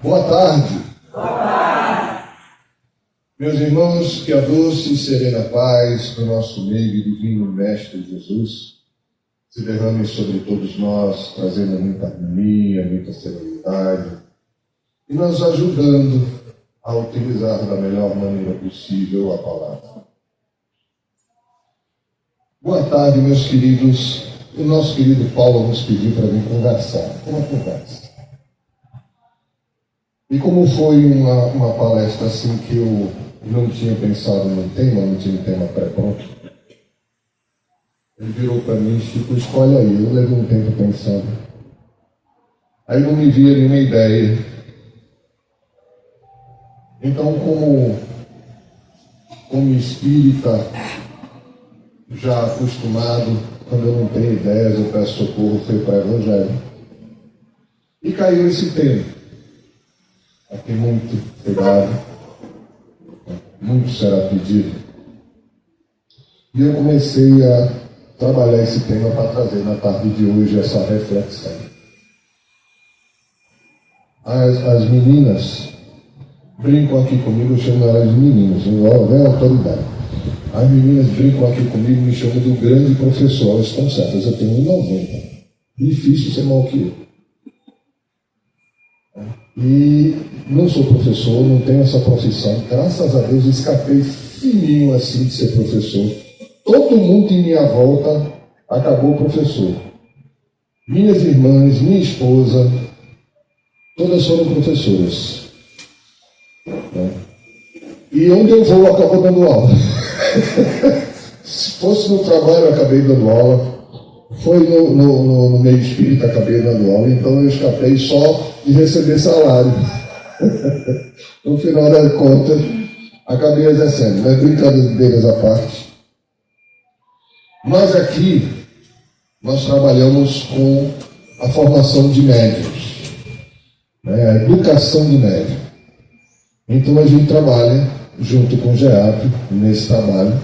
Boa tarde. Meus irmãos, que a doce e serena paz do nosso meio e divino Mestre Jesus se derrame sobre todos nós, trazendo muita harmonia, muita serenidade e nos ajudando a utilizar da melhor maneira possível a palavra. Boa tarde, meus queridos. O nosso querido Paulo nos pediu para vir conversar. Uma conversa. E como foi uma palestra assim que eu não tinha pensado no tema, não tinha um tema pré-pronto, ele virou para mim e Chico, escolhe aí. Eu levei um tempo pensando. Aí não me via nenhuma ideia. Então, como espírita, já acostumado, quando eu não tenho ideias, eu peço socorro, fui para o Evangelho. E caiu esse tema. Aqui muito cuidado, muito será pedido. E eu comecei a trabalhar esse tema para trazer na tarde de hoje essa reflexão. As meninas brincam aqui comigo, eu chamo elas de meninas, não é autoridade. As meninas brincam aqui comigo, me chamam do grande professor, elas estão certas, eu tenho 1,90. Difícil ser maior que eu. E não sou professor, não tenho essa profissão. Graças a Deus, escapei fininho assim de ser professor. Todo mundo em minha volta acabou professor. Minhas irmãs, minha esposa, todas foram professoras. E onde eu vou, eu acabo dando aula. Se fosse no trabalho, eu acabei dando aula. Foi no meio espírita, acabei dando aula. Então eu escapei só de receber salário. No final da conta, acabei exercendo. Mas brincadeiras à parte. Nós aqui, nós trabalhamos com a formação de médiuns, a educação de médiuns. Então a gente trabalha junto com o GEAP nesse trabalho,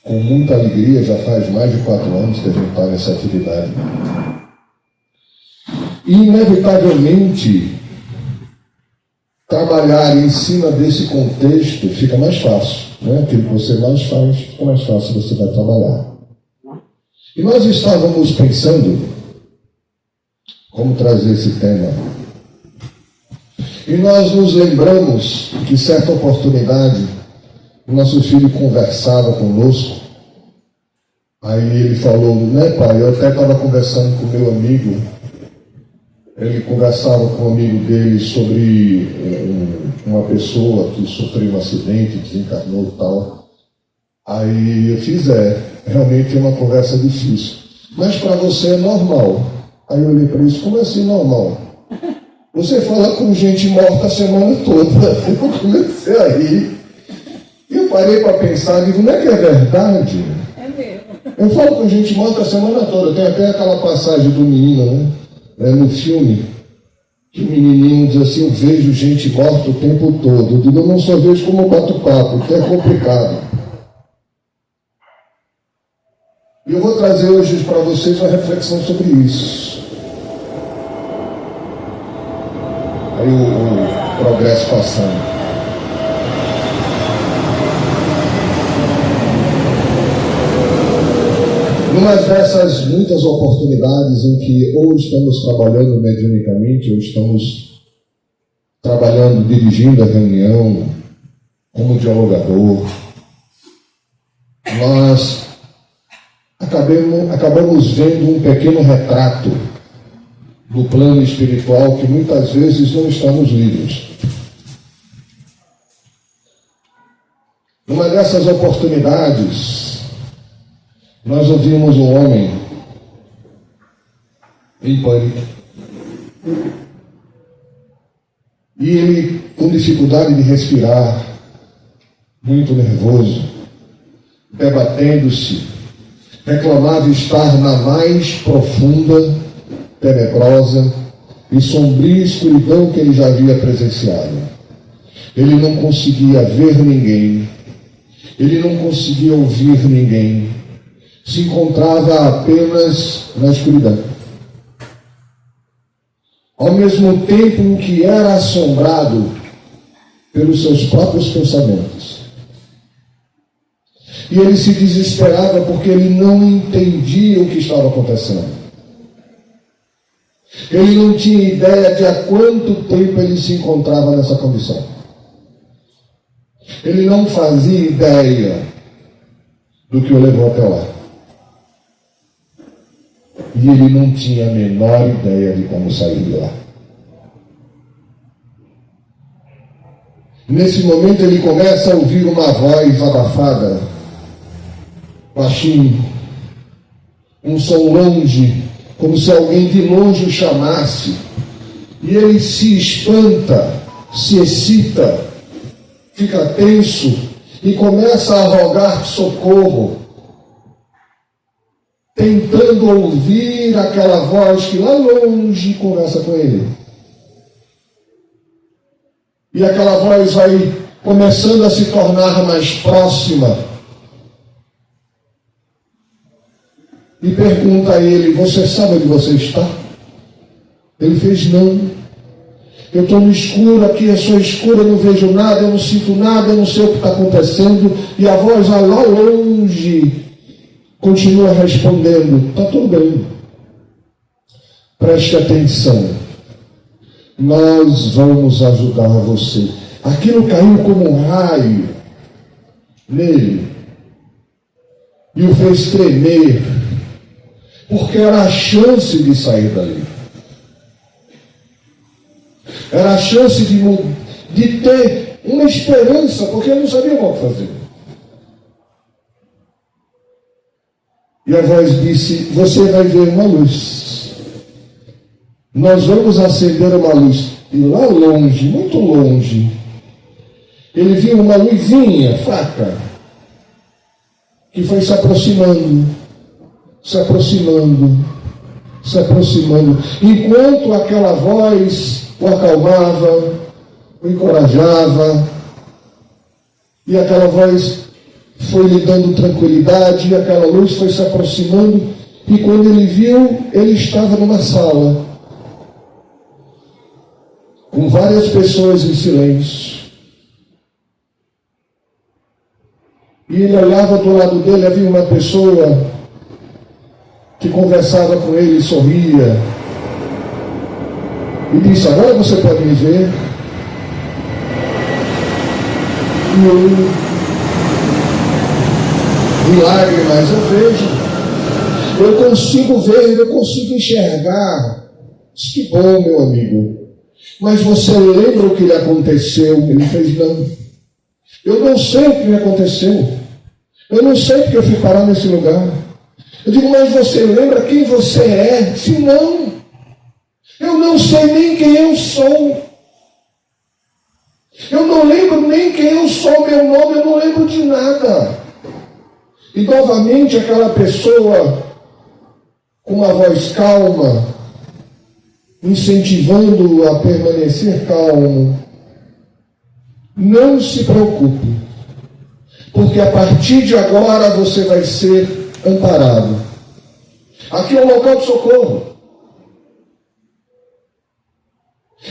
com muita alegria. Já faz mais de 4 anos que a gente está nessa atividade. E, inevitavelmente, trabalhar em cima desse contexto fica mais fácil. Aquilo que você mais faz, fica mais fácil, você vai trabalhar. E nós estávamos pensando como trazer esse tema. E nós nos lembramos que, certa oportunidade, o nosso filho conversava conosco. Aí ele falou, né, pai? Eu até estava conversando com meu amigo. Ele conversava com um amigo dele sobre uma pessoa que sofreu um acidente, desencarnou e tal. Aí eu fiz, realmente é uma conversa difícil. Mas para você é normal. Aí eu olhei para isso, como assim normal? Você fala com gente morta a semana toda. Eu comecei a rir. E eu parei para pensar, digo, não é que é verdade? É mesmo. Eu falo com gente morta a semana toda. Tem até aquela passagem do menino, no filme, que o menininho diz assim, eu vejo gente morta o tempo todo. Eu digo, eu não só vejo como bato-papo, que é complicado. E eu vou trazer hoje para vocês uma reflexão sobre isso. Aí o progresso passando. Numa dessas muitas oportunidades em que ou estamos trabalhando mediunicamente, ou estamos trabalhando, dirigindo a reunião, como dialogador, nós acabamos vendo um pequeno retrato do plano espiritual que muitas vezes não está nos livros. Numa dessas oportunidades, nós ouvimos um homem em pânico. E ele com dificuldade de respirar, muito nervoso, debatendo-se, reclamava estar na mais profunda, tenebrosa e sombria escuridão que ele já havia presenciado. Ele não conseguia ver ninguém, ele não conseguia ouvir ninguém, se encontrava apenas na escuridão. ao mesmo tempo que era assombrado pelos seus próprios pensamentos. E ele se desesperava porque ele não entendia o que estava acontecendo. Ele não tinha ideia de há quanto tempo ele se encontrava nessa condição. Ele não fazia ideia do que o levou até lá. E ele não tinha a menor ideia de como sair de lá. Nesse momento ele começa a ouvir uma voz abafada, baixinho, um som longe, como se alguém de longe o chamasse. E ele se espanta, se excita, fica tenso e começa a rogar socorro, tentando ouvir aquela voz que lá longe conversa com ele. E aquela voz vai começando a se tornar mais próxima. E pergunta a ele: você sabe onde você está? Ele fez: não. Eu estou no escuro, aqui é só escuro, eu não vejo nada, eu não sinto nada, eu não sei o que está acontecendo. E a voz lá longe continua respondendo: está tudo bem. Preste atenção. Nós vamos ajudar você. Aquilo caiu como um raio nele e o fez tremer, porque era a chance de sair dali. Era a chance de ter uma esperança, porque ele não sabia o que fazer. E a voz disse: você vai ver uma luz. Nós vamos acender uma luz. E lá longe, muito longe, ele viu uma luzinha fraca, que foi se aproximando, se aproximando, se aproximando, enquanto aquela voz o acalmava, o encorajava, e aquela voz foi lhe dando tranquilidade, e aquela luz foi se aproximando, e quando ele viu, ele estava numa sala, com várias pessoas em silêncio. E ele olhava do lado dele, havia uma pessoa que conversava com ele, sorria, e disse: agora você pode me ver. E eu, em lágrimas, eu vejo, eu consigo ver, eu consigo enxergar. Disse: que bom, meu amigo. Mas você lembra o que lhe aconteceu? Ele fez: não. Eu não sei o que me aconteceu. Eu não sei porque eu fui parar nesse lugar. Eu digo: mas você lembra quem você é? Se não, eu não sei nem quem eu sou. Eu não lembro nem quem eu sou, meu nome, eu não lembro de nada. E novamente aquela pessoa, com uma voz calma, incentivando-o a permanecer calmo: não se preocupe, porque a partir de agora você vai ser amparado. Aqui é um local de socorro.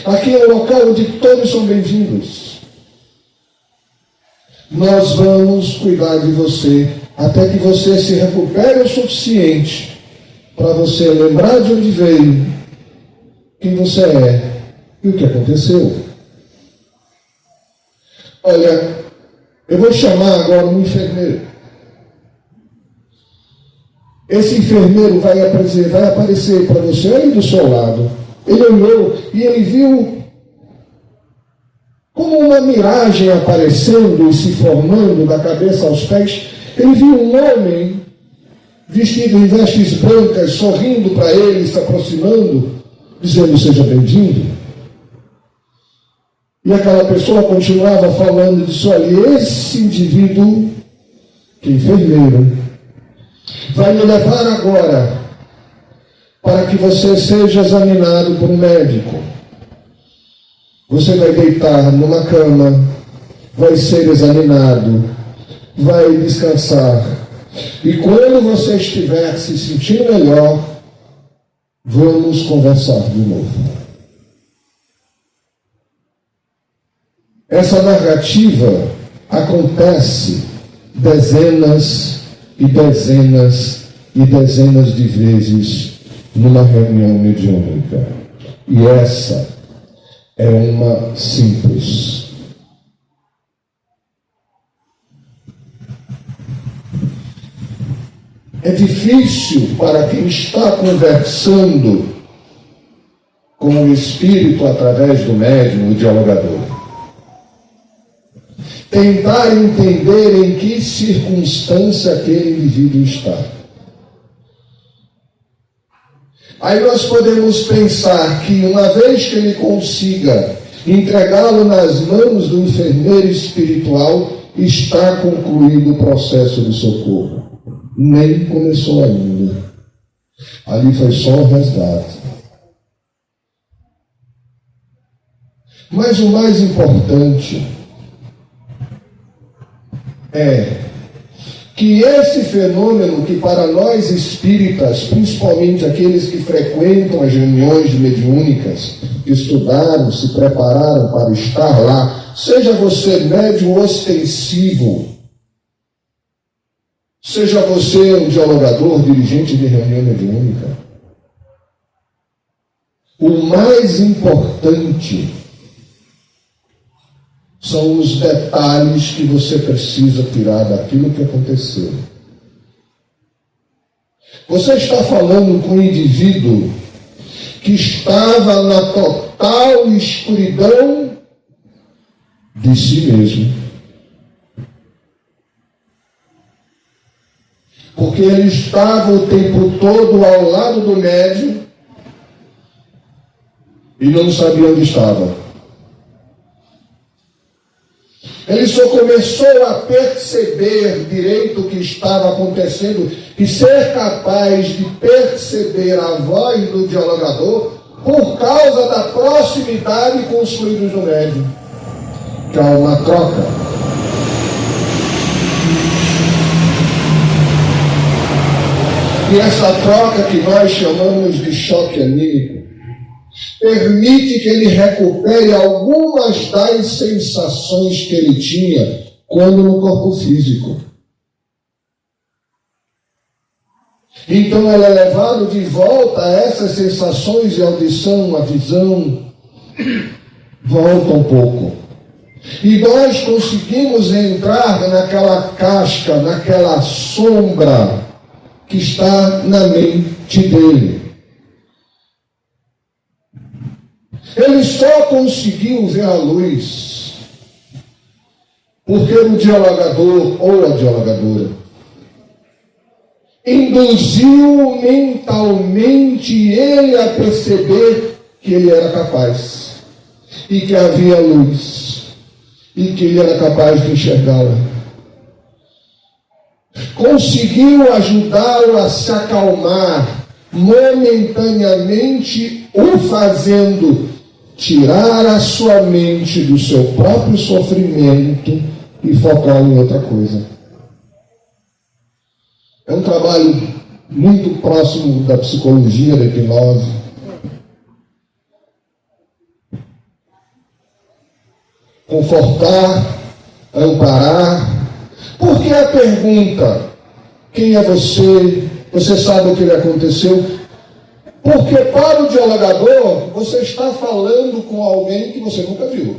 Aqui é um local onde todos são bem-vindos. Nós vamos cuidar de você até que você se recupere o suficiente para você lembrar de onde veio, quem você é e o que aconteceu. Olha, eu vou chamar agora um enfermeiro. Esse enfermeiro vai aparecer para você aí do seu lado. Ele olhou e ele viu como uma miragem aparecendo e se formando da cabeça aos pés. Ele viu um homem vestido em vestes brancas, sorrindo para ele, se aproximando, dizendo: seja bem-vindo. E aquela pessoa continuava falando, disse: olha, esse indivíduo, que é enfermeiro, vai me levar agora para que você seja examinado por um médico. Você vai deitar numa cama, vai ser examinado, vai descansar. E quando você estiver se sentindo melhor, vamos conversar de novo. essa narrativa acontece dezenas e dezenas e dezenas de vezes numa reunião mediúnica. E essa é uma simples. É difícil para quem está conversando com o espírito através do médium, o dialogador, tentar entender em que circunstância aquele indivíduo está. Aí nós podemos pensar que uma vez que ele consiga entregá-lo nas mãos do enfermeiro espiritual, está concluído o processo de socorro. Nem começou ainda. Ali foi só o resgate. Mas o mais importante é que esse fenômeno que para nós espíritas, principalmente aqueles que frequentam as reuniões mediúnicas, que estudaram, se prepararam para estar lá, seja você médium ostensivo, seja você um dialogador, dirigente de reunião mediúnica, o mais importante são os detalhes que você precisa tirar daquilo que aconteceu. Você está falando com um indivíduo que estava na total escuridão de si mesmo. Porque ele estava o tempo todo ao lado do médium e não sabia onde estava. Ele só começou a perceber direito o que estava acontecendo e ser capaz de perceber a voz do dialogador por causa da proximidade com os fluidos do médium, que há uma troca. E essa troca que nós chamamos de choque anímico permite que ele recupere algumas das sensações que ele tinha quando no corpo físico. Então ele é levado de volta a essas sensações de audição, a visão, volta um pouco. E nós conseguimos entrar naquela casca, naquela sombra que está na mente dele. Ele só conseguiu ver a luz porque o dialogador ou a dialogadora induziu mentalmente ele a perceber que ele era capaz e que havia luz e que ele era capaz de enxergá-la. Conseguiu ajudá-lo a se acalmar momentaneamente, o fazendo tirar a sua mente do seu próprio sofrimento e focar em outra coisa. É um trabalho muito próximo da psicologia, da hipnose. Confortar, amparar. Porque a pergunta, quem é você? Você sabe o que lhe aconteceu? Porque para o dialogador, você está falando com alguém que você nunca viu.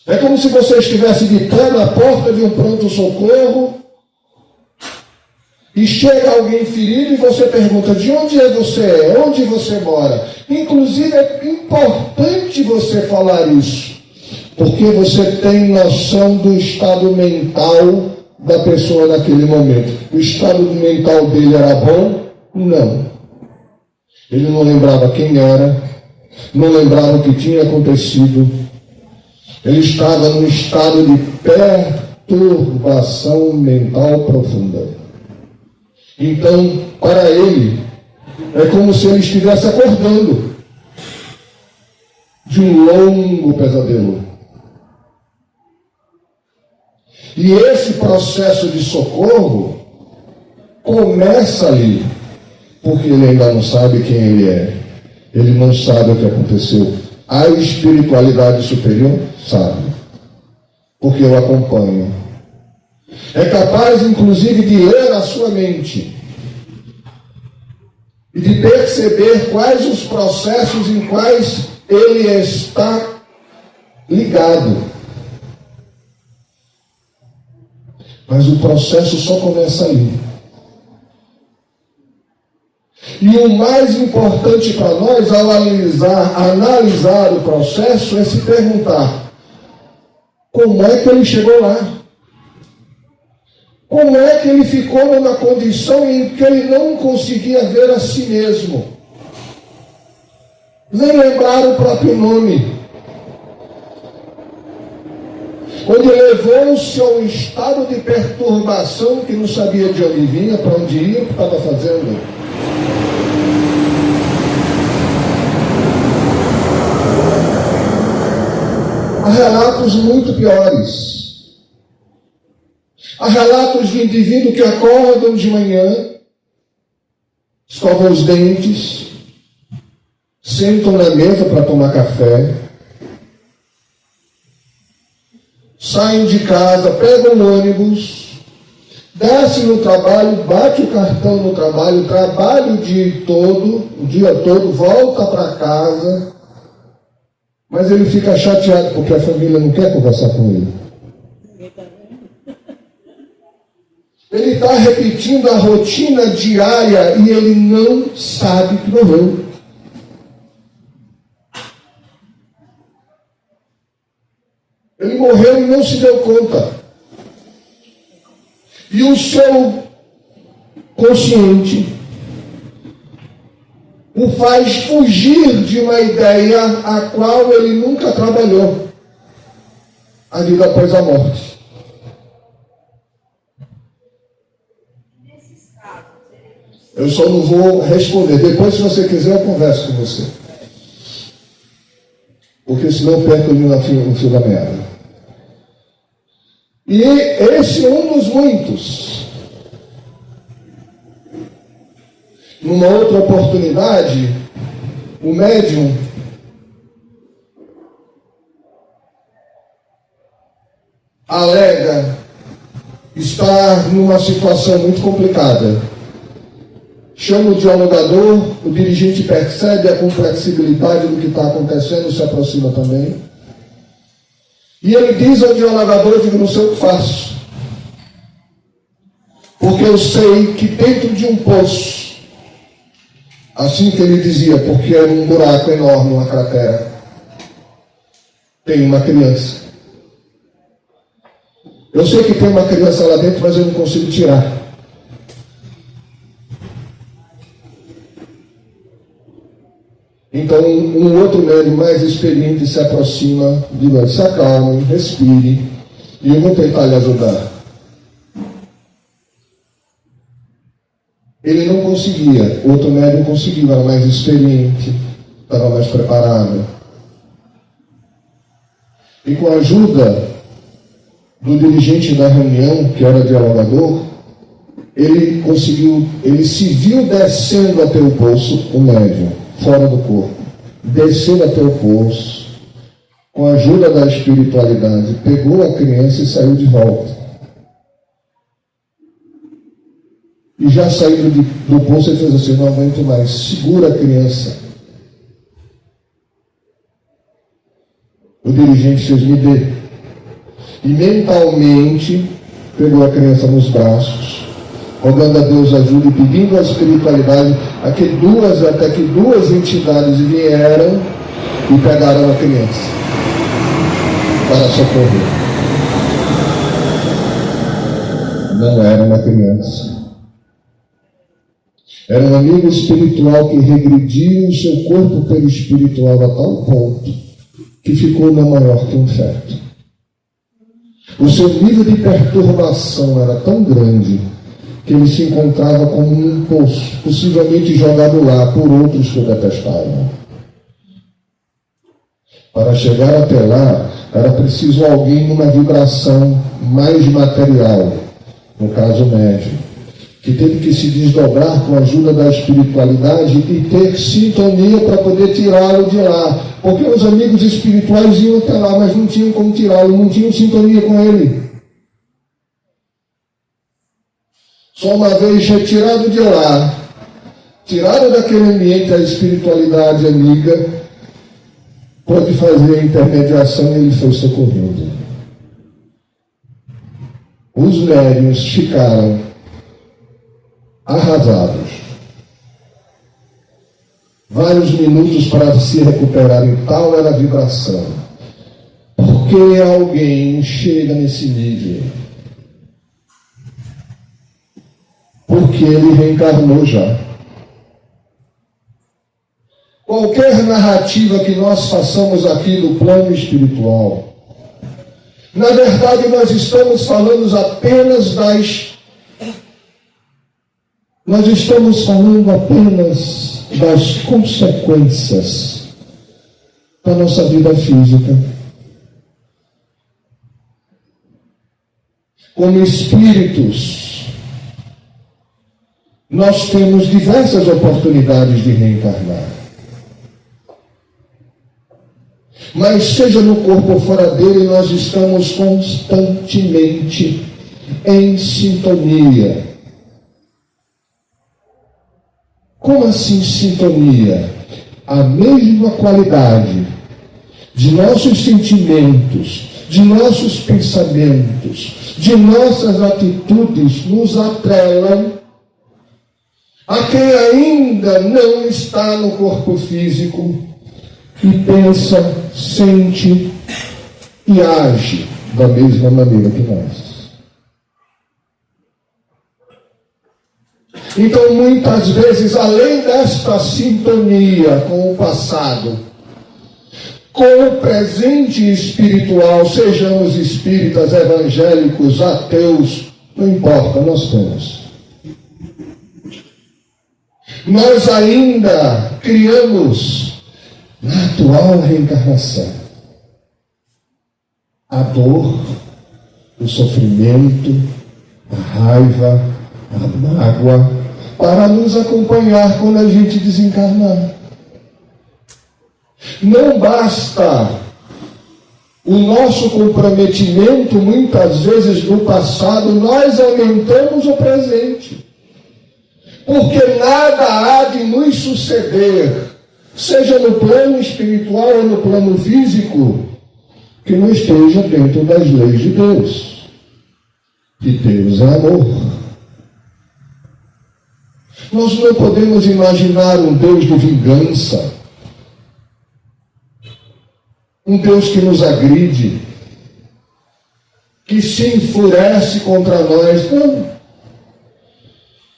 É como se você estivesse de pé na porta de um pronto-socorro e chega alguém ferido e você pergunta: de onde você é? Onde você mora? Inclusive é importante você falar isso, porque você tem noção do estado mental da pessoa naquele momento. O estado mental dele era bom? Não. Ele não lembrava quem era, não lembrava o que tinha acontecido. Ele estava num estado de perturbação mental profunda. Então, para ele, é como se ele estivesse acordando de um longo pesadelo. E esse processo de socorro começa ali, porque ele ainda não sabe quem ele é. Ele não sabe o que aconteceu. A espiritualidade superior sabe, porque eu acompanho. É capaz, inclusive, de ler a sua mente e de perceber quais os processos em quais ele está ligado. Mas o processo só começa ali. E o mais importante para nós, ao analisar o processo, é se perguntar: como é que ele chegou lá? Como é que ele ficou numa condição em que ele não conseguia ver a si mesmo? Nem lembrar o próprio nome. Onde levou-se a um estado de perturbação que não sabia de onde vinha, para onde ia, o que estava fazendo. Há relatos muito piores. Há relatos de indivíduos que acordam de manhã, escovam os dentes, sentam na mesa para tomar café, saem de casa, pegam o ônibus, descem no trabalho, bate o cartão no trabalho, trabalha o dia todo, volta para casa, mas ele fica chateado porque a família não quer conversar com ele. Ele está repetindo a rotina diária e ele não sabe que morreu. Ele morreu e não se deu conta. E o seu consciente o faz fugir de uma ideia a qual ele nunca trabalhou. A vida após a morte. Eu só não vou responder. Depois, se você quiser, eu converso com você. Porque senão eu perco ali no fio da meada. E esse é um dos muitos. Numa outra oportunidade, o médium alega estar numa situação muito complicada. Chama o dialogador, o dirigente percebe a complexibilidade do que está acontecendo, se aproxima também. E ele diz ao dialogador: eu digo, não sei o que faço. Porque eu sei que dentro de um poço, assim que ele dizia, porque era um buraco enorme, uma cratera, tem uma criança. Eu sei que tem uma criança lá dentro, mas eu não consigo tirar. Então, um outro médium mais experiente se aproxima, diz: se acalme, respire, e eu vou tentar lhe ajudar. Ele não conseguia, o outro médium conseguiu, era mais experiente, estava mais preparado. E com a ajuda do dirigente da reunião, que era dialogador, ele se viu descendo até o poço, o médium, fora do corpo, desceu até o poço, com a ajuda da espiritualidade, pegou a criança e saiu de volta. E já saindo do poço, ele fez assim: não aguento mais, segura a criança. O dirigente fez: me dê. E mentalmente pegou a criança nos braços, rogando a Deus ajuda e pedindo a espiritualidade até que duas entidades vieram e pegaram a criança para socorrer. Não era uma criança. Era um amigo espiritual que regrediu o seu corpo perispiritual a tal ponto que ficou não maior que um feto. O seu nível de perturbação era tão grande que ele se encontrava como um poço, possivelmente jogado lá por outros que o detestavam. Para chegar até lá, era preciso alguém numa vibração mais material, no caso médio, que teve que se desdobrar com a ajuda da espiritualidade e ter sintonia para poder tirá-lo de lá. Porque os amigos espirituais iam até lá, mas não tinham como tirá-lo, não tinham sintonia com ele. Só uma vez retirado de lá, tirado daquele ambiente a espiritualidade amiga, pôde fazer a intermediação e ele foi socorrido. Os médiuns ficaram arrasados. Vários minutos para se recuperarem, tal era a vibração. Por que alguém chega nesse nível? Porque ele reencarnou já. Qualquer narrativa que nós façamos aqui no plano espiritual, na verdade nós estamos falando apenas das consequências da nossa vida física. Como espíritos, nós temos diversas oportunidades de reencarnar. Mas seja no corpo ou fora dele, nós estamos constantemente em sintonia. Como assim sintonia? A mesma qualidade de nossos sentimentos, de nossos pensamentos, de nossas atitudes nos atrelam a quem ainda não está no corpo físico e pensa, sente e age da mesma maneira que nós. Então, muitas vezes, além desta sintonia com o passado, com o presente espiritual, sejamos espíritas, evangélicos, ateus, não importa, nós temos. Nós ainda criamos, na atual reencarnação, a dor, o sofrimento, a raiva, a mágoa, para nos acompanhar quando a gente desencarnar. Não basta o nosso comprometimento, muitas vezes no passado, nós aumentamos o presente. Porque nada há de nos suceder, seja no plano espiritual ou no plano físico, que não esteja dentro das leis de Deus. E Deus é amor. Nós não podemos imaginar um Deus de vingança, um Deus que nos agride, que se enfurece contra nós. Não.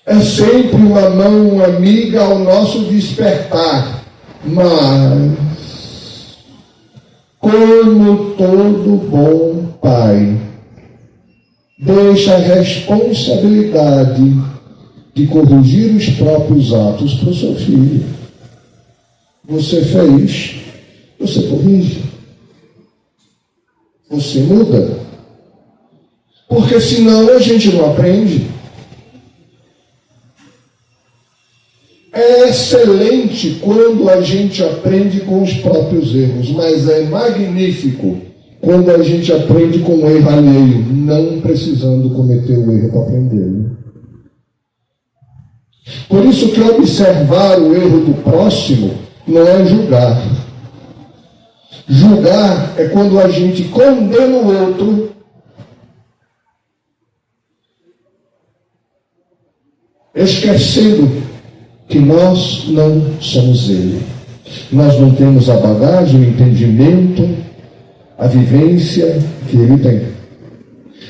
É sempre uma mão amiga ao nosso despertar. Mas, como todo bom pai, deixa a responsabilidade de corrigir os próprios atos para o seu filho. Você fez, você corrige. Você muda. Porque senão a gente não aprende. É excelente quando a gente aprende com os próprios erros, mas é magnífico quando a gente aprende com o erro alheio, não precisando cometer o erro para aprender. Por isso que observar o erro do próximo não é julgar. Julgar é quando a gente condena o outro esquecendo que nós não somos ele. Nós não temos a bagagem, o entendimento, a vivência que ele tem.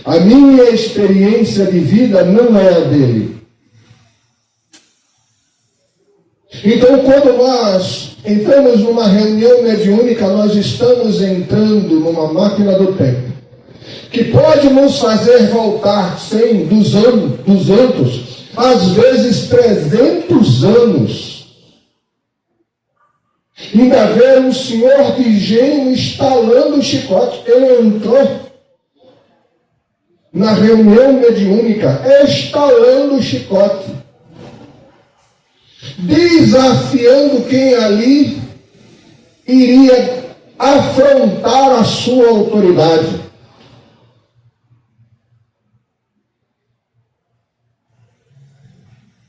A minha experiência de vida não é a dele. Então, quando nós entramos numa reunião mediúnica, nós estamos entrando numa máquina do tempo, que pode nos fazer voltar 100, 200, às vezes 300 anos. Ainda ver um senhor de engenho estalando o chicote. Ele entrou na reunião mediúnica, estalando o chicote, desafiando quem ali iria afrontar a sua autoridade.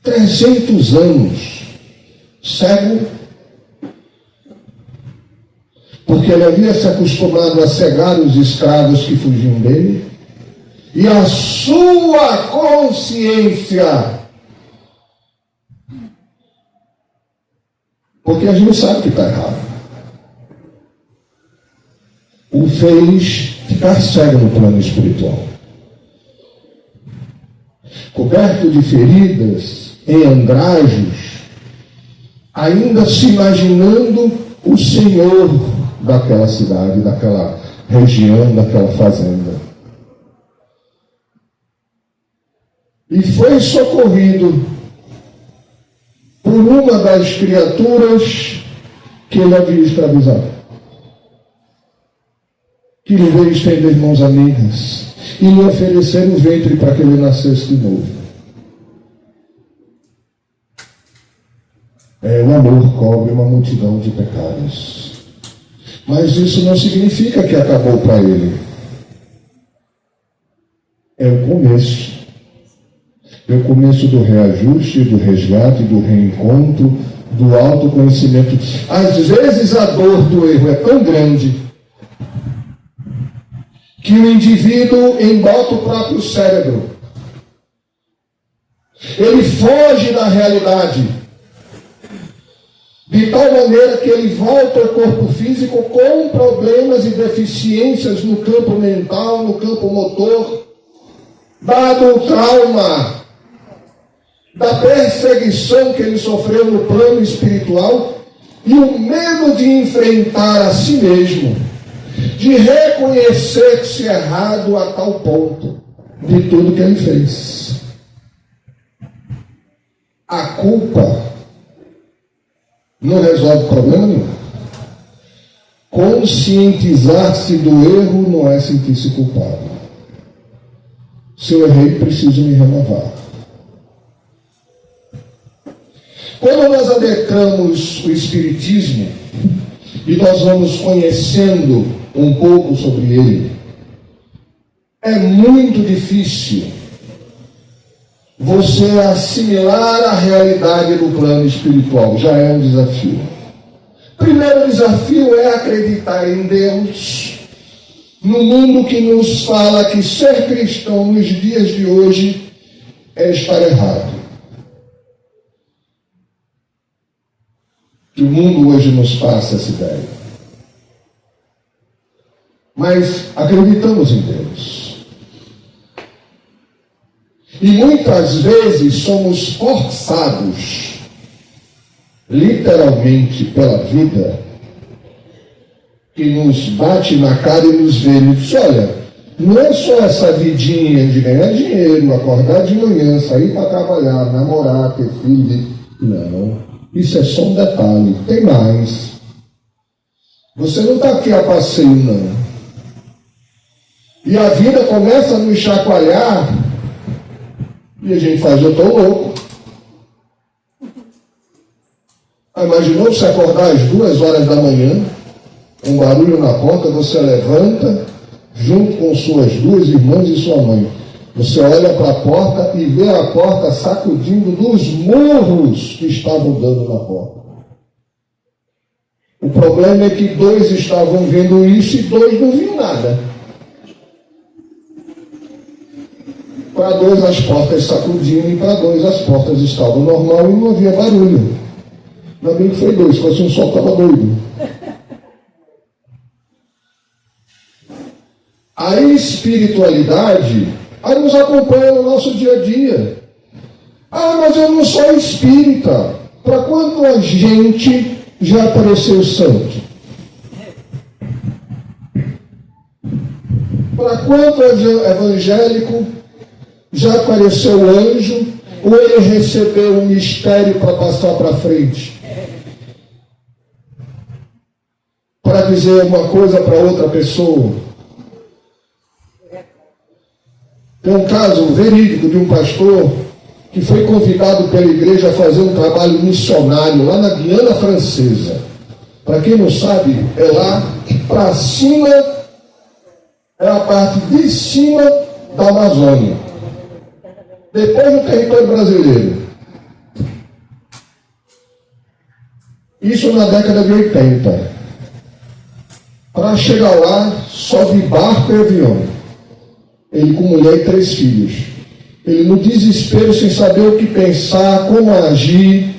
Trezentos anos cego, porque ele havia se acostumado a cegar os escravos que fugiam dele, e a sua consciência, porque a gente sabe que está errado, o fez ficar cego no plano espiritual, coberto de feridas, em andrajos, ainda se imaginando o senhor daquela cidade, daquela região, daquela fazenda. E foi socorrido por uma das criaturas que ele havia escravizado, que lhe veio estender mãos amigas e lhe oferecer o ventre para que ele nascesse de novo. O amor cobre uma multidão de pecados. Mas isso não significa que acabou para ele. É o começo. É o começo do reajuste, do resgate, do reencontro, do autoconhecimento. Às vezes a dor do erro é tão grande que o indivíduo embota o próprio cérebro. Ele foge da realidade, de tal maneira que ele volta ao corpo físico com problemas e deficiências no campo mental, no campo motor, dado o trauma da perseguição que ele sofreu no plano espiritual e o medo de enfrentar a si mesmo, de reconhecer-se errado a tal ponto de tudo que ele fez. A culpa não resolve problema nenhum. Conscientizar-se do erro não é sentir-se culpado. Se eu errei, preciso me renovar. Quando nós adentramos o Espiritismo e nós vamos conhecendo um pouco sobre ele, é muito difícil você assimilar a realidade do plano espiritual. Já é um desafio. Primeiro desafio é acreditar em Deus, no mundo que nos fala que ser cristão nos dias de hoje é estar errado. Que o mundo hoje nos passa essa ideia. Mas acreditamos em Deus. E muitas vezes somos forçados, literalmente, pela vida, que nos bate na cara e nos vê e diz: olha, não é só essa vidinha de ganhar dinheiro, acordar de manhã, sair para trabalhar, namorar, ter filho. Não, isso é só um detalhe, tem mais. Você não está aqui a passeio, não. E a vida começa a nos chacoalhar e a gente faz: eu estou louco. Imaginou você acordar às 2 horas da manhã, um barulho na porta, você levanta, junto com suas 2 irmãs e sua mãe. Você olha para a porta e vê a porta sacudindo dos murros que estavam dando na porta. O problema é que 2 estavam vendo isso e 2 não viam nada. Para 2 as portas sacudiam e para 2 as portas estavam normal e não havia barulho. Ainda bem que foi 2, se fosse um só estava doido. A espiritualidade nos acompanha no nosso dia a dia. Mas eu não sou espírita. Para quando a gente já apareceu santo? Para quanto evangélico já apareceu anjo, ou ele recebeu um mistério para passar para frente? Para dizer uma coisa para outra pessoa? Tem um caso verídico de um pastor que foi convidado pela igreja a fazer um trabalho missionário lá na Guiana Francesa. Para quem não sabe, é lá para cima, é a parte de cima da Amazônia. Depois do território brasileiro. Isso na década de 80. Para chegar lá, só de barco e avião. Ele com mulher e 3 filhos. Ele no desespero, sem saber o que pensar, como agir.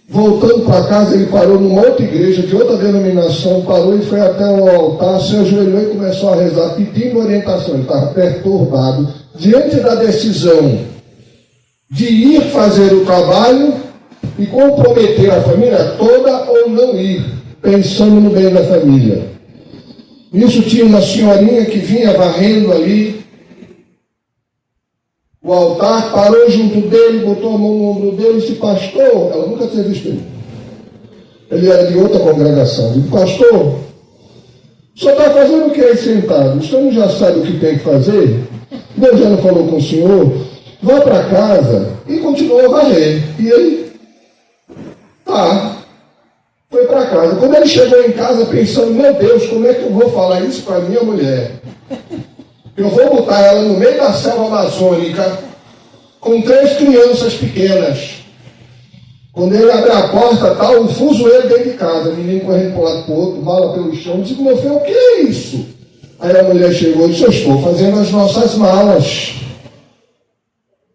Voltando para casa, ele parou numa outra igreja, de outra denominação, parou e foi até o altar, se ajoelhou e começou a rezar, pedindo orientação. Ele estava perturbado, diante da decisão de ir fazer o trabalho e comprometer a família toda ou não ir, pensando no bem da família. Nisso tinha uma senhorinha que vinha varrendo ali o altar, parou junto dele, botou a mão no ombro dele e disse: pastor, ela nunca tinha visto ele. Ele era de outra congregação. Disse: pastor, o senhor está fazendo o que aí sentado? O senhor não já sabe o que tem que fazer? Deus já não falou com o senhor? Vá para casa e continua a varrer. E ele, tá. Foi para casa. Quando ele chegou em casa pensando: meu Deus, como é que eu vou falar isso para minha mulher? Eu vou botar ela no meio da selva amazônica com 3 crianças pequenas. Quando ele abre a porta, tá o fuzueiro dentro de casa, o menino correndo para um lado para o outro, mala pelo chão. Disse: meu filho, o que é isso? Aí a mulher chegou e disse: eu estou fazendo as nossas malas.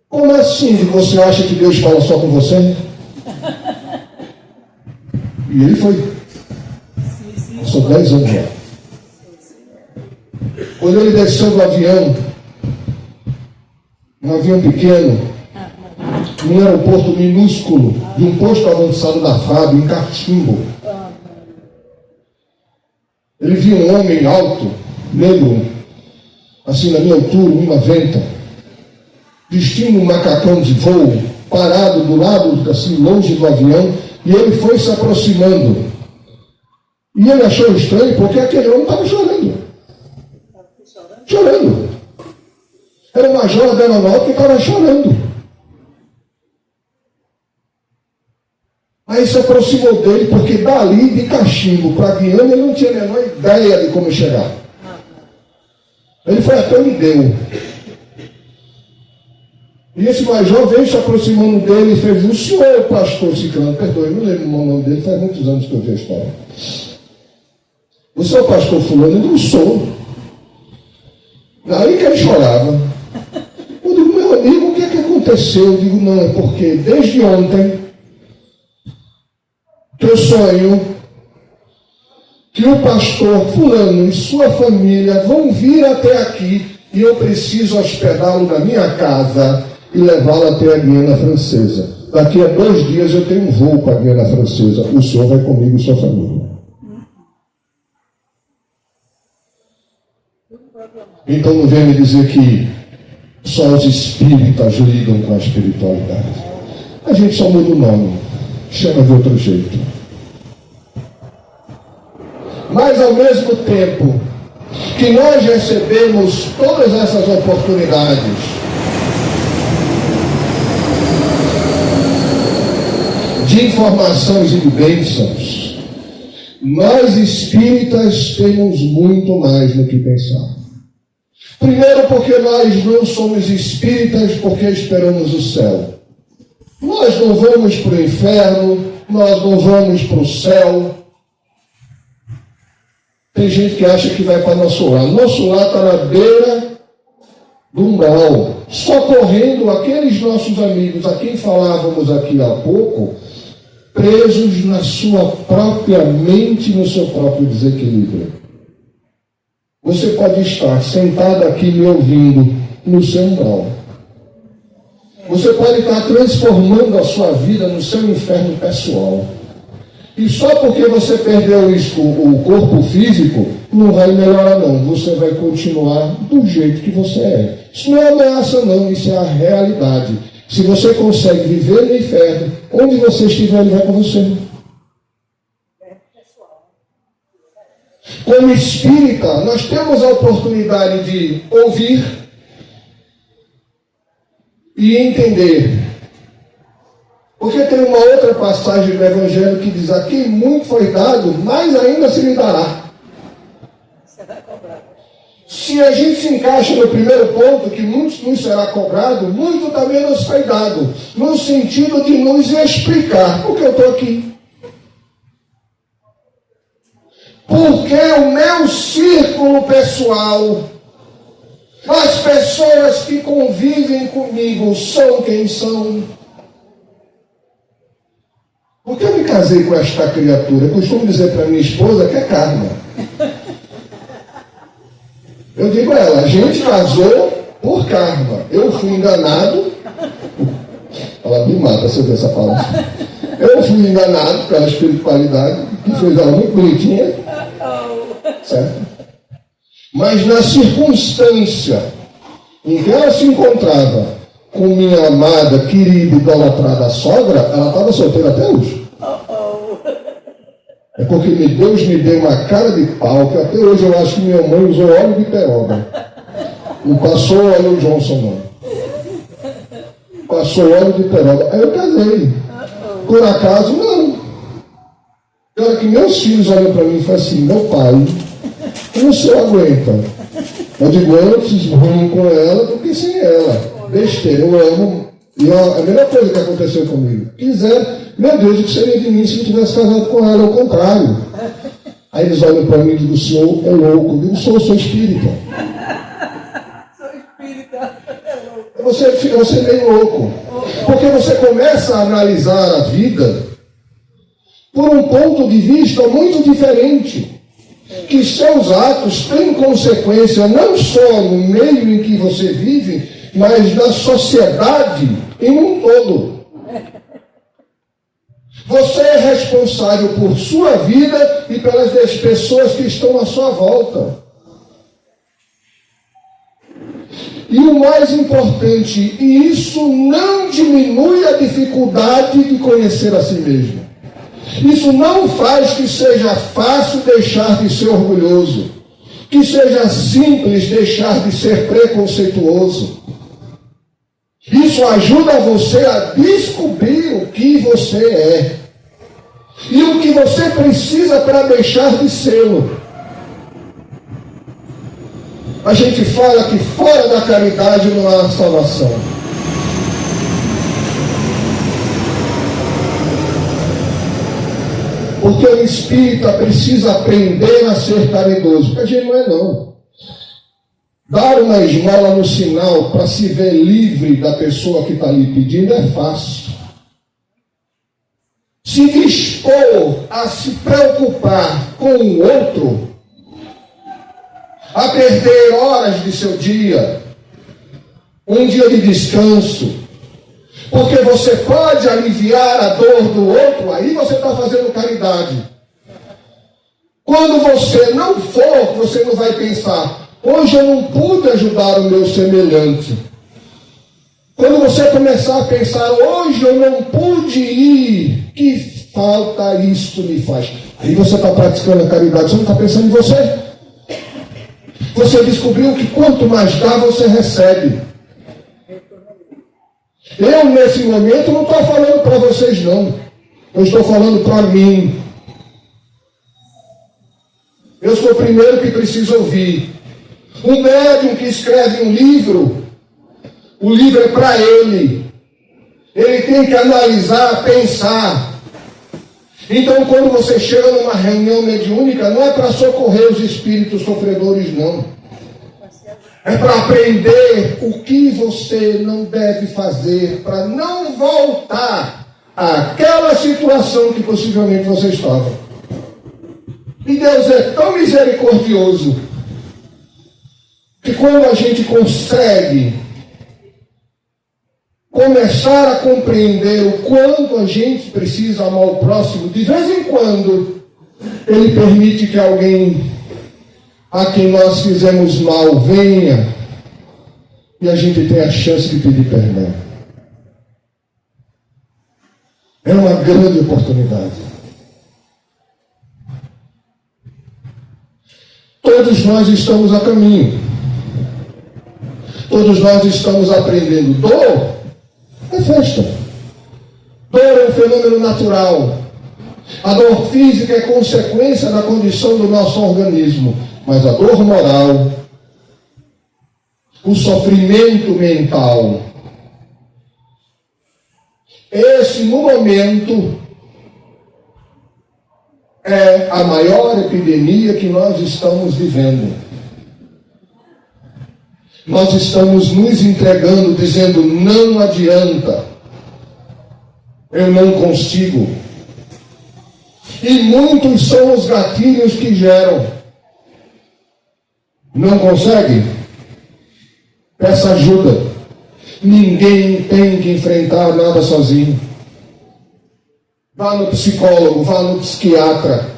Como assim você acha que Deus fala só com você? E ele foi. Passou 10 anos já. Quando ele desceu do avião, um avião pequeno, num aeroporto minúsculo, de um posto avançado da FAB, em Cachimbo, ele viu um homem alto, negro, assim na minha altura, 1,90, vestindo um macacão de voo, parado do lado, assim, longe do avião, e ele foi se aproximando. E ele achou estranho, porque aquele homem estava chorando. Chorando. Era o major da aeronáutica que estava chorando. Aí se aproximou dele, porque dali de Cachimbo para Guiana ele não tinha a menor ideia de como chegar. Ele foi até o Mideu. E esse major veio se aproximando dele e fez: o senhor é o pastor Ciclano? Perdoe, não lembro o nome dele, faz muitos anos que eu vi a história. Você é o pastor fulano? Eu não sou. Aí que ele chorava. Eu digo: meu amigo, o que é que aconteceu? Eu digo: não, é porque desde ontem que eu sonho que o pastor fulano e sua família vão vir até aqui e eu preciso hospedá-lo na minha casa e levá-lo até a Guiana Francesa. Daqui a 2 dias eu tenho um voo para a Guiana Francesa. O senhor vai comigo e sua família. Então não venha me dizer que só os espíritas lidam com a espiritualidade. A gente só muda o nome, chama de outro jeito. Mas ao mesmo tempo que nós recebemos todas essas oportunidades, de informações e de bênçãos, nós espíritas temos muito mais no que pensar. Primeiro, porque nós não somos espíritas porque esperamos o céu. Nós não vamos para o inferno, nós não vamos para o céu. Tem gente que acha que vai para nosso lar. Nosso lar está na beira do umbral, socorrendo aqueles nossos amigos a quem falávamos aqui há pouco, presos na sua própria mente, no seu próprio desequilíbrio. Você pode estar sentado aqui me ouvindo no seu umbral. Você pode estar transformando a sua vida no seu inferno pessoal. E só porque você perdeu isso, o corpo físico, não vai melhorar não. Você vai continuar do jeito que você é. Isso não é ameaça não, isso é a realidade. Se você consegue viver no inferno, onde você estiver, ele vai com você. Como espírita, nós temos a oportunidade de ouvir, e entender. Porque tem uma outra passagem do Evangelho que diz: a quem muito foi dado, mais ainda se lhe dará. Se a gente se encaixa no primeiro ponto, que muito nos será cobrado, muito também nos foi dado, no sentido de nos explicar por que eu estou aqui. Porque o meu círculo pessoal, as pessoas que convivem comigo são quem são. Por que eu me casei com esta criatura? Eu costumo dizer para minha esposa que é karma. Eu digo a ela: a gente casou por karma. Eu fui enganado. Ela me mata se eu ver essa palavra. Eu fui enganado pela espiritualidade, que fez ela muito bonitinha. Certo? Mas na circunstância em que ela se encontrava com minha amada, querida, idolatrada sogra, ela estava solteira até hoje. É porque Deus me deu uma cara de pau, que até hoje eu acho que minha mãe usou óleo de peroba. Não passou óleo Johnson, não. Passou óleo de peroba. Aí eu casei. Por acaso, não. Na hora que meus filhos olham para mim e falam assim: meu pai, como o senhor aguenta? Eu digo: eu preciso ruim com ela do que sem ela. Besteira, eu amo. E a melhor coisa que aconteceu comigo: quiser, meu Deus, o que seria de mim se eu tivesse casado com ela? Ao contrário. Aí eles olham para mim e dizem: o senhor é louco. Eu digo: sou espírita. Sou espírita, é louco. Você é meio louco. Porque você começa a analisar a vida por um ponto de vista muito diferente. Que seus atos têm consequência não só no meio em que você vive, mas na sociedade em um todo. Você é responsável por sua vida e pelas das pessoas que estão à sua volta. E o mais importante, e isso não diminui a dificuldade de conhecer a si mesmo. Isso não faz que seja fácil deixar de ser orgulhoso, que seja simples deixar de ser preconceituoso. Isso ajuda você a descobrir o que você é e o que você precisa para deixar de ser. A gente fala que fora da caridade não há salvação. Porque o espírita precisa aprender a ser caridoso. Porque a gente não é, não. Dar uma esmola no sinal para se ver livre da pessoa que está lhe pedindo é fácil. Se dispor a se preocupar com o outro, a perder horas de seu dia, um dia de descanso, porque você pode aliviar a dor do outro, aí você está fazendo caridade. Quando você não for, você não vai pensar: hoje eu não pude ajudar o meu semelhante. Quando você começar a pensar: hoje eu não pude ir, que falta isso me faz. Aí você está praticando a caridade, você não está pensando em você. Você descobriu que quanto mais dá, você recebe. Eu, nesse momento, não estou falando para vocês, não. Eu estou falando para mim. Eu sou o primeiro que preciso ouvir. Um médium que escreve um livro, o livro é para ele. Ele tem que analisar, pensar. Então, quando você chega numa reunião mediúnica, não é para socorrer os espíritos sofredores, não. É para aprender o que você não deve fazer para não voltar àquela situação que possivelmente você estava. E Deus é tão misericordioso que quando a gente consegue começar a compreender o quanto a gente precisa amar o próximo, de vez em quando Ele permite que alguém a quem nós fizemos mal venha e a gente tem a chance de pedir perdão. É uma grande oportunidade. Todos nós estamos a caminho. Todos nós estamos aprendendo. Dor É festa. Dor é um fenômeno natural. A dor física é consequência da condição do nosso organismo. Mas a dor moral, o sofrimento mental, esse, no momento, é a maior epidemia que nós estamos vivendo. Nós estamos nos entregando, dizendo, não adianta, eu não consigo. E muitos são os gatilhos que geram. Não consegue? Peça ajuda. Ninguém tem que enfrentar nada sozinho. Vá no psicólogo, vá no psiquiatra,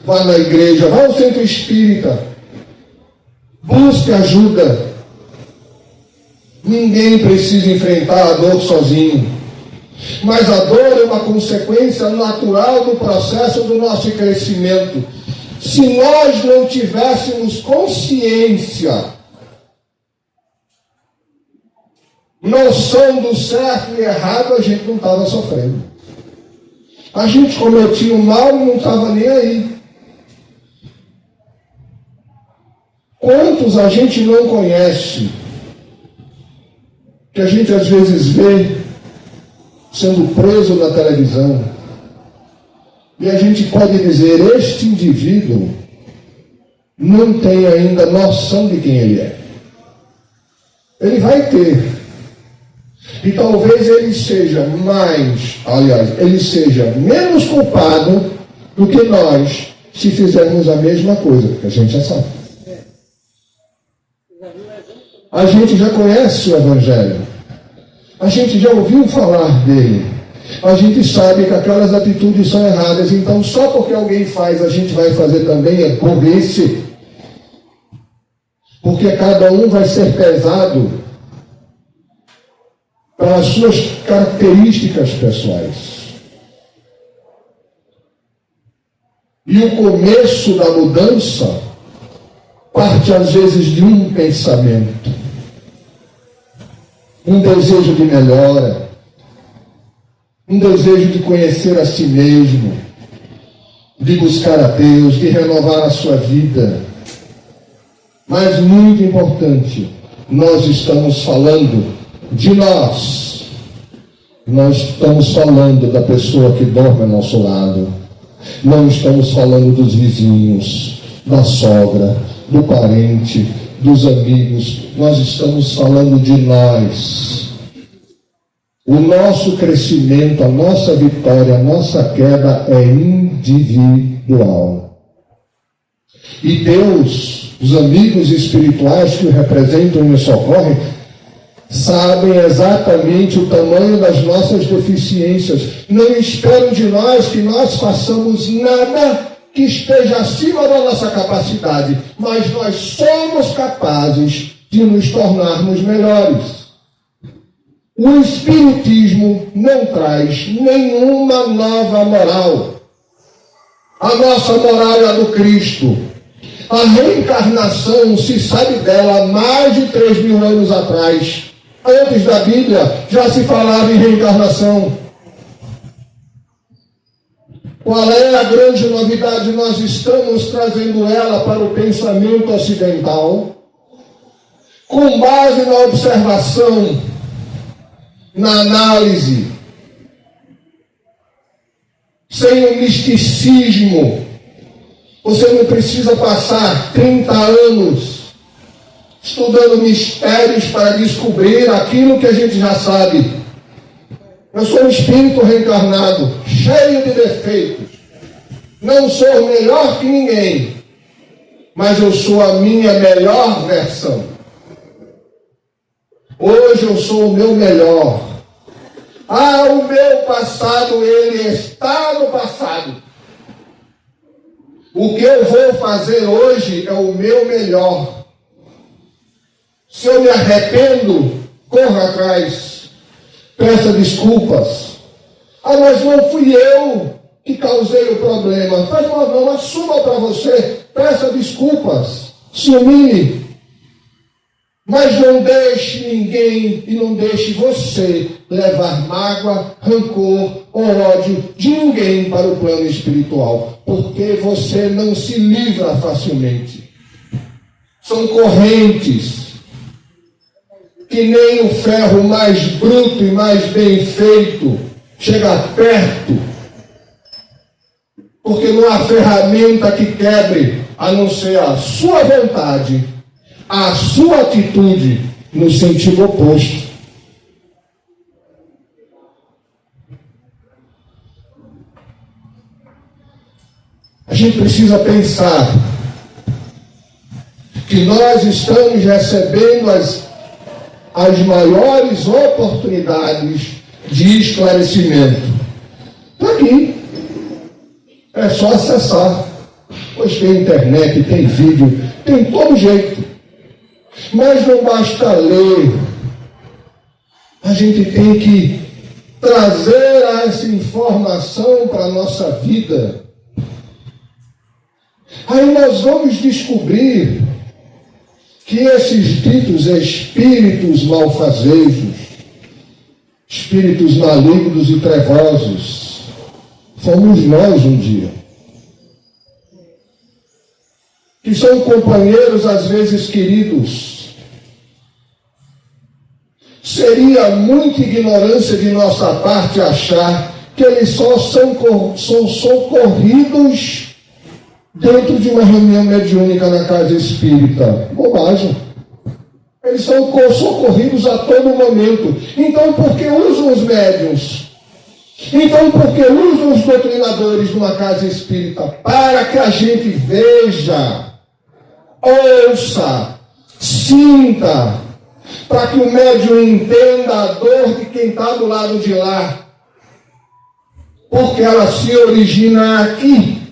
vá na igreja, vá ao centro espírita. Busque ajuda. Ninguém precisa enfrentar a dor sozinho. Mas a dor é uma consequência natural do processo do nosso crescimento. Se nós não tivéssemos consciência, noção do certo e errado, a gente não estava sofrendo. A gente cometia o mal e não estava nem aí. Quantos a gente não conhece, que a gente às vezes vê sendo preso na televisão, e a gente pode dizer, este indivíduo não tem ainda noção de quem ele é. Ele vai ter. E talvez ele seja ele seja menos culpado do que nós, se fizermos a mesma coisa, porque a gente já sabe. A gente já conhece o Evangelho. A gente já ouviu falar dele. A gente sabe que aquelas atitudes são erradas. Então, só porque alguém faz, a gente vai fazer também, é burrice. Porque cada um vai ser pesado pelas suas características pessoais. E o começo da mudança parte, às vezes, de um pensamento. Um desejo de melhora, um desejo de conhecer a si mesmo, de buscar a Deus, de renovar a sua vida. Mas muito importante, nós estamos falando de nós. Nós estamos falando da pessoa que dorme ao nosso lado. Não estamos falando dos vizinhos, da sogra, do parente, dos amigos. Nós estamos falando de nós. O nosso crescimento, a nossa vitória, a nossa queda é individual. E Deus, os amigos espirituais que o representam e nos socorrem, sabem exatamente o tamanho das nossas deficiências. Não esperam de nós que nós façamos nada que esteja acima da nossa capacidade, mas nós somos capazes de nos tornarmos melhores. O Espiritismo não traz nenhuma nova moral. A nossa moral é a do Cristo. A reencarnação, se sabe dela há mais de 3.000 anos atrás. Antes da Bíblia, já se falava em reencarnação. Qual é a grande novidade? Nós estamos trazendo ela para o pensamento ocidental, com base na observação, na análise, sem o misticismo. Você não precisa passar 30 anos estudando mistérios para descobrir aquilo que a gente já sabe. Eu sou um espírito reencarnado, cheio de defeitos. Não sou melhor que ninguém, mas eu sou a minha melhor versão. Hoje eu sou o meu melhor. O meu passado, ele está no passado. O que eu vou fazer hoje é o meu melhor. Se eu me arrependo, corra atrás. Peça desculpas. Mas não fui eu que causei o problema. Faz uma não, assuma para você. Peça desculpas. Se humilhe. Mas não deixe ninguém e não deixe você levar mágoa, rancor ou ódio de ninguém para o plano espiritual, porque você não se livra facilmente. São correntes que nem o ferro mais bruto e mais bem feito chega perto, porque não há ferramenta que quebre a não ser a sua vontade, a sua atitude no sentido oposto. A gente precisa pensar que nós estamos recebendo as maiores oportunidades de esclarecimento. Está aqui. É só acessar. Pois tem internet, tem vídeo, tem todo jeito. Mas não basta ler. A gente tem que trazer essa informação para a nossa vida. Aí nós vamos descobrir que esses ditos espíritos malfazejos, espíritos malignos e trevosos, fomos nós um dia. Que são companheiros às vezes queridos. Seria muita ignorância de nossa parte achar que eles só são socorridos dentro de uma reunião mediúnica na casa espírita. Bobagem. Eles são socorridos a todo momento. Então, por que usam os médiuns? Então, por que usam os doutrinadores numa casa espírita? Para que a gente veja, ouça, sinta, para que o médium entenda a dor de quem está do lado de lá. Porque ela se origina aqui,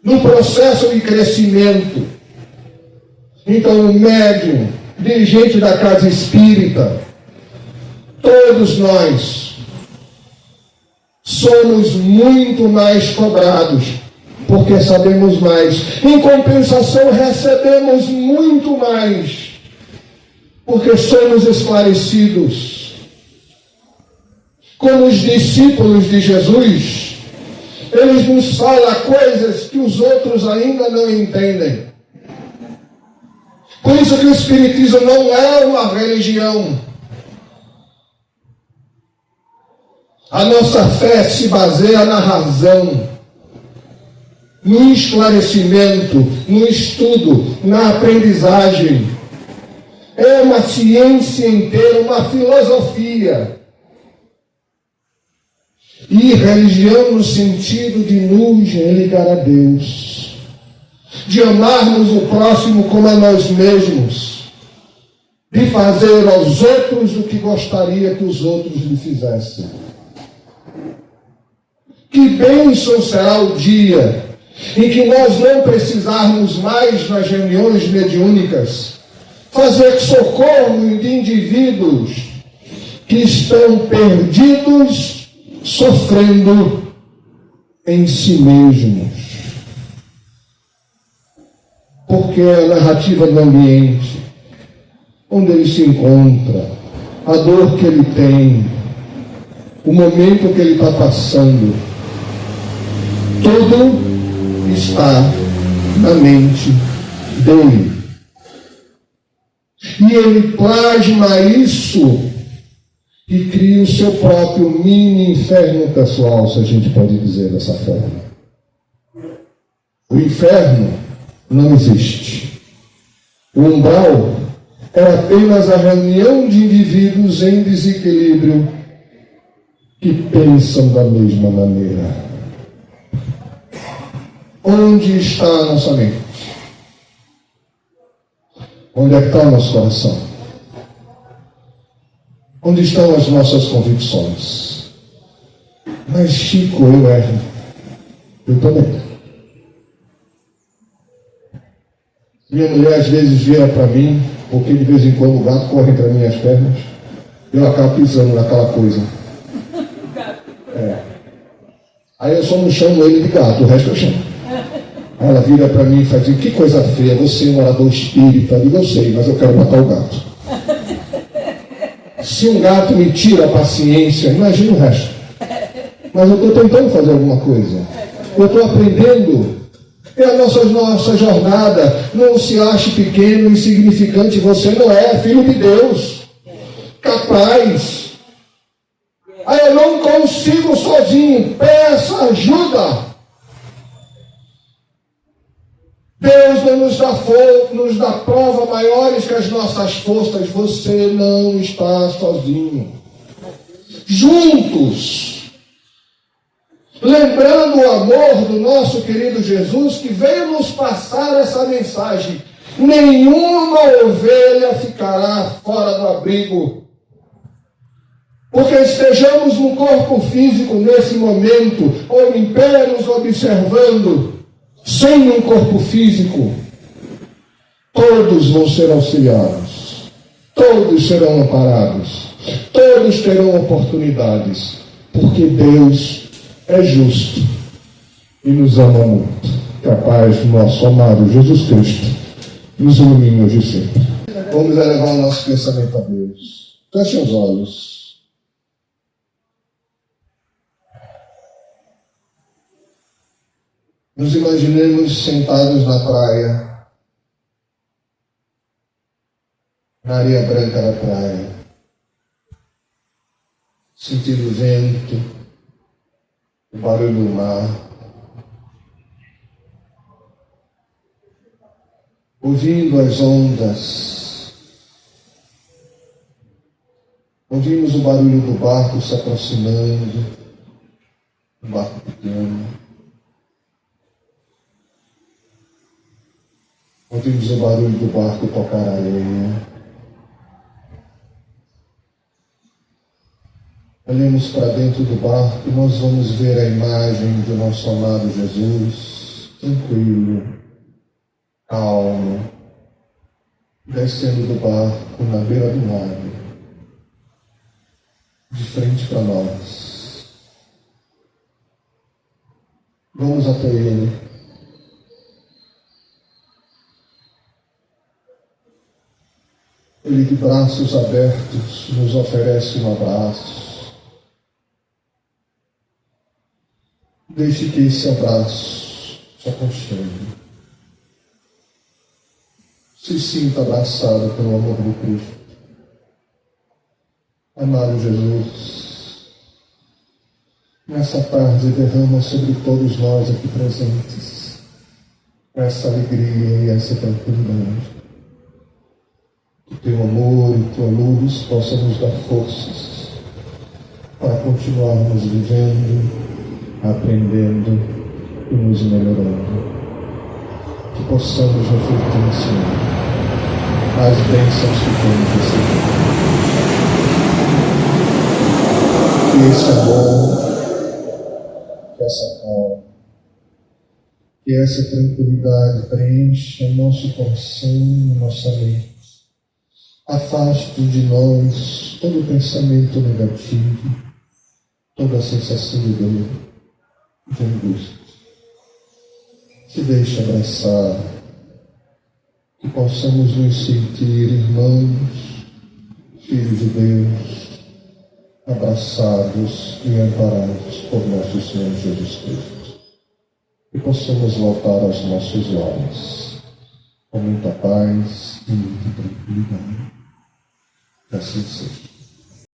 no processo de crescimento. Então, o médium, dirigente da casa espírita, todos nós somos muito mais cobrados, porque sabemos mais. Em compensação, recebemos muito mais, porque somos esclarecidos. Como os discípulos de Jesus, eles nos falam coisas que os outros ainda não entendem. Por isso que o Espiritismo não é uma religião. A nossa fé se baseia na razão, no esclarecimento, no estudo, na aprendizagem. É uma ciência inteira, uma filosofia. E religião no sentido de nos ligar a Deus, de amarmos o próximo como a nós mesmos, de fazer aos outros o que gostaria que os outros lhe fizessem. Que bênção será o dia em que nós não precisarmos mais nas reuniões mediúnicas fazer socorro de indivíduos que estão perdidos, sofrendo em si mesmos. Porque é a narrativa do ambiente, onde ele se encontra, a dor que ele tem, o momento que ele está passando, tudo está na mente dele. E ele plasma isso e cria o seu próprio mini inferno pessoal, se a gente pode dizer dessa forma. O inferno não existe. O umbral é apenas a reunião de indivíduos em desequilíbrio que pensam da mesma maneira. Onde está a nossa mente? Onde é que está o nosso coração? Onde estão as nossas convicções? Mas Chico, eu erro. Eu também. Minha mulher às vezes vira para mim, porque de vez em quando o gato corre entre as minhas pernas, eu acabo pisando naquela coisa. Aí eu só não chamo ele de gato, o resto eu chamo. Ela vira para mim e faz assim: que coisa feia, você é um orador espírita. Eu digo: eu sei, mas eu quero matar o gato. Se um gato me tira a paciência, imagina o resto. Mas eu estou tentando fazer alguma coisa. Eu estou aprendendo. É a nossa jornada. Não se ache pequeno, insignificante. Você não é filho de Deus. Capaz. Aí eu não consigo sozinho. Peça ajuda. Deus não nos dá prova maiores que as nossas forças. Você não está sozinho. Juntos, lembrando o amor do nosso querido Jesus, que veio nos passar essa mensagem: nenhuma ovelha ficará fora do abrigo. Porque estejamos no corpo físico nesse momento, ou em pé nos observando, sem um corpo físico, todos vão ser auxiliados, todos serão amparados, todos terão oportunidades, porque Deus é justo e nos ama muito. Capaz do nosso amado Jesus Cristo nos ilumine hoje e sempre. Vamos elevar o nosso pensamento a Deus. Feche os olhos. Nos imaginemos sentados na praia, na areia branca da praia, sentindo o vento, o barulho do mar, ouvindo as ondas, ouvimos o barulho do barco se aproximando, um barco pequeno. Ouvimos o barulho do barco tocar a areia. Olhemos para dentro do barco e nós vamos ver a imagem do nosso amado Jesus, tranquilo, calmo, descendo do barco na beira do lago, de frente para nós. Vamos até Ele. Ele, de braços abertos, nos oferece um abraço. Deixe que esse abraço te aconchegue. Se sinta abraçado pelo amor do Cristo. Amado Jesus, nessa tarde derrama sobre todos nós aqui presentes essa alegria e essa tranquilidade. Que teu amor e tua luz possa nos dar forças para continuarmos vivendo, aprendendo e nos melhorando. Que possamos refletir, Senhor, as bênçãos que temos recebido. Que esse amor, que essa calma, que essa tranquilidade preencha o nosso coração e nossa mente. Afaste de nós todo pensamento negativo, toda sensação de dor, de angústia. Que deixe abraçar, que possamos nos sentir irmãos, filhos de Deus, abraçados e amparados por nosso Senhor Jesus Cristo. Que possamos voltar aos nossos lares com muita paz e muita tranquilidade. Assim seja.